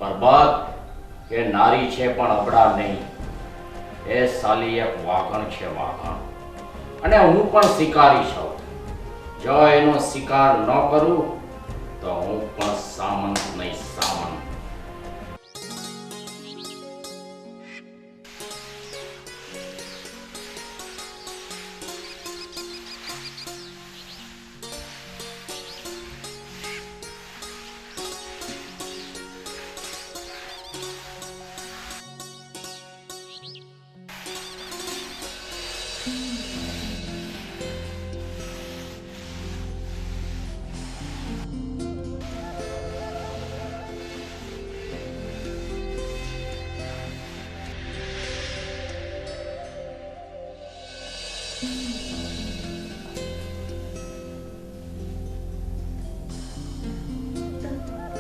બરબાદ એ નારી છે પણ અબડા નહીં. એ સાલી એક વાઘણ છે, વાઘણ. અને હું પણ શિકારી છું. જો એનો શિકાર ન કરું તો હું પણ સામંત નહીં, સામંત.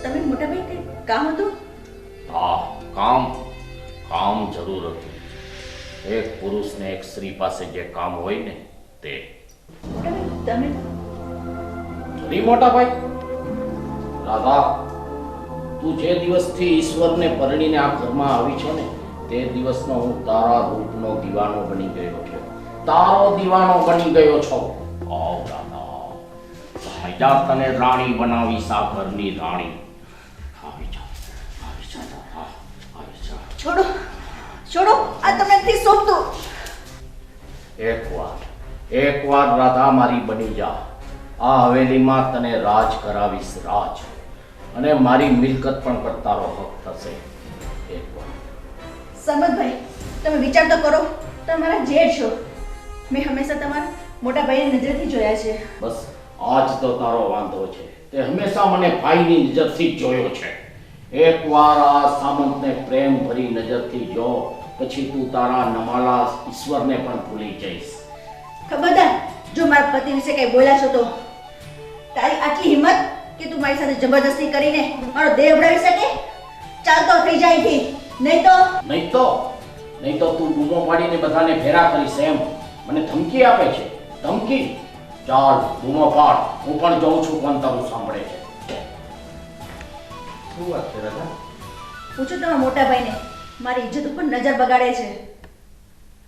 તમે મોટા ભાઈ કઈ કામ હતું? હા, કામ જરૂર હતું. એક પુરુષને એક સ્ત્રી પાસે જે કામ હોય ને તે. મોટા ભાઈ તમે જોરી મોટા ભાઈ, રાધા, તું જે દિવસથી ઈશ્વરને પરણીને આ ઘરમાં આવી છે ને તે દિવસનો હું તારા રૂપનો દીવાનો બની ગયો છું. તારો દીવાનો બની ગયો છો. આવ રાધા, સમજા તને રાણી બનાવી, આ ઘરની રાણી. આવી જા, રાધા, આવી જા. છોડો, આ તમને નથી સોંપતું. એકવાર રાધા મારી બની જા. આ હવેલીમાં તને રાજ કરાવીશ, રાજ. અને મારી મિલકત પણ પર તારો હક થશે. એકવાર સમદભાઈ, તમે વિચાર તો કરો. તમારા જેઠ છો. મેં હંમેશા તમારા મોટા ભાઈને નજરથી જોયા છે. બસ આજ તો તારો વાંધો છે. તે હંમેશા મને ભાઈની નજરથી જ જોયો છે. એકવાર આ સામંતને પ્રેમ ભરી નજરથી જો, પછી તું તારા નમાલા ઈશ્વરને પણ ભૂલી જઈશ. ખબરદાર, જો મારા પતિ વિશે કઈ બોલ્યા છો તો તારી આટલી હિંમત કે તું મારી સાથે જબરદસ્તી કરીને મારો દેહ ઉડાવી શકે? ચાલતો થઈ જાય થી, નહીં તો તું બૂમો પાડીને બધાને ભેરા કરીશ એમ મને ધમકી આપે છે. ધમકી? ચાલ બૂમો પાડ, હું પણ જોઉં છું કોણ તારું સાંભળે છે. શું વાત છે રાધા? પૂછો તમારા મોટા ભાઈને, મારી ઇજ્જત ઉપર નજર બગાડે છે.